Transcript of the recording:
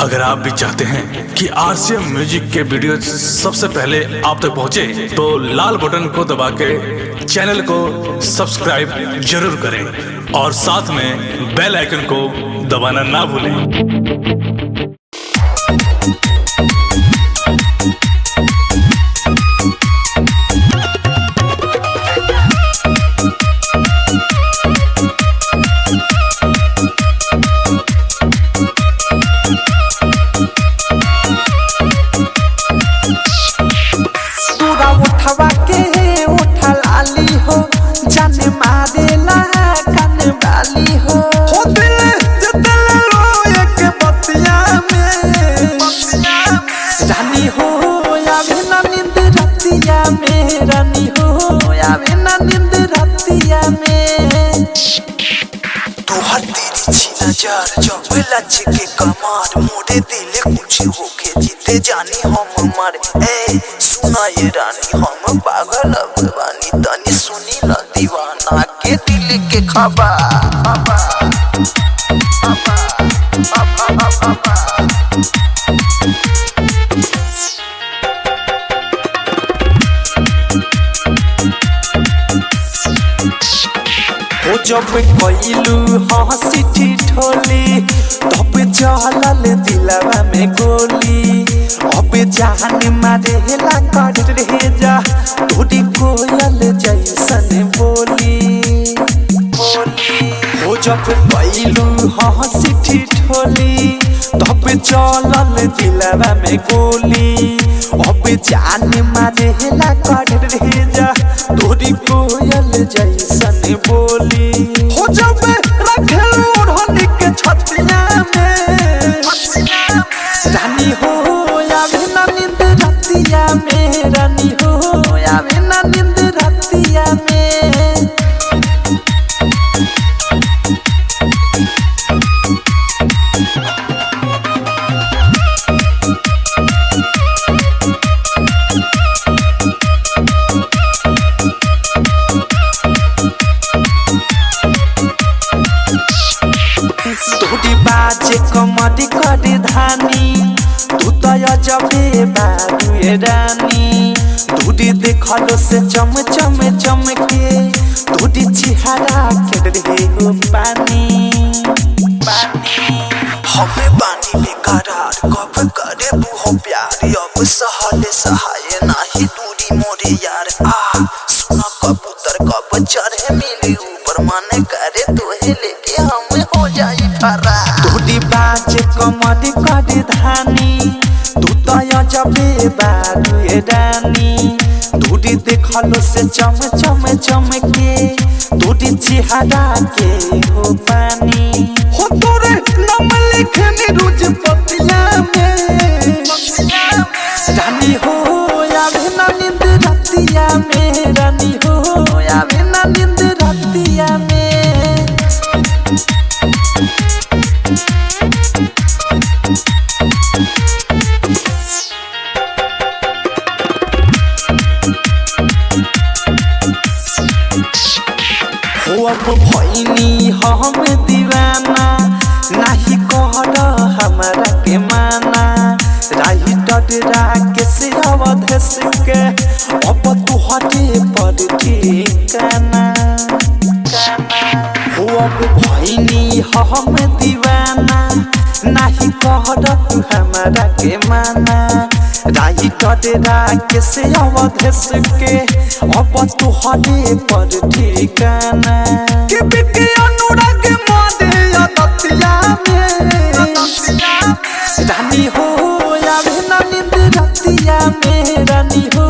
अगर आप भी चाहते हैं कि आरसीएम म्यूजिक के वीडियो सबसे पहले आप तक पहुंचे, तो लाल बटन को दबा के चैनल को सब्सक्राइब जरूर करें और साथ में बेल आइकन को दबाना ना भूलें। उठवा के उठल आली हो, जाने मारेला कान वाली हो दिल जतल रोए के बतिया में रानी हो आवे ना नींद रतिया में, रानी हो आवे ना नींद रतिया में। तोहर तेरी छी नजर जब लच के कमार, मोरे दिल कुछ होके जीते जानी हम मर। ए सुना ये रानी हम पागल बानी, तनी सुनी ल दीवाना के दिल के खबर। हो जब कइलू हंसी ठिठोली, तब चलल दिलवा में गोली। अब जान मारेला कर रे जा, तोरी कोयल जैसन बोली। हो जब कइलू हंसी ठिठोली, तब चलल दिलवा में गोली। अब जान मारेला कर रे जा, तोरी कोयल जैसन बोली। हो जब रखेलू ओढ़नी के छतिया में, रानी हो आवे ना नींद रतिया में, रानी हो आवे ना नींद रतिया में। तोरी बाजे कमरी कर धानी, तू तो जबे बाबू रानी। तोरी देखलो से चम चम चमके, तोरी चेहरा के रहे हो पानी। हमें बानी बेकरार कब करे हो प्यार, अब सहले सहाय नाही दूरी मोरे यार। सुना कबूतर कब चढ़े मिली ऊपर, मन करे तोहे लेके हम हो जाई फरा। तोरी बाजे कमरी कर धानी, तू तो जबे बाबू रानी। तोरी देखलो से चम चम चमके, तोरी चेहरा के हो पानी। हो तोरे नाम लिखनी रोज पतिया में, रानी हो आवे ना नींद रतिया में, रानी हो आवे ना नींद रतिया में। हो अब भइनी हम दीवाना, नाही कहर हमरा के माना। राही डडरा के से अवधेश के, अब तुहरे पर ठिकाना। हो अब भइनी हम दीवाना, नाही कहर हमरा के माना। राही डडरा के से अवधेश के, अब तुहरे पर ठिकाना। के बिके अनुराग मोदे अदतिया में, रानी हो आवे ना नींद रतिया में, रानी हो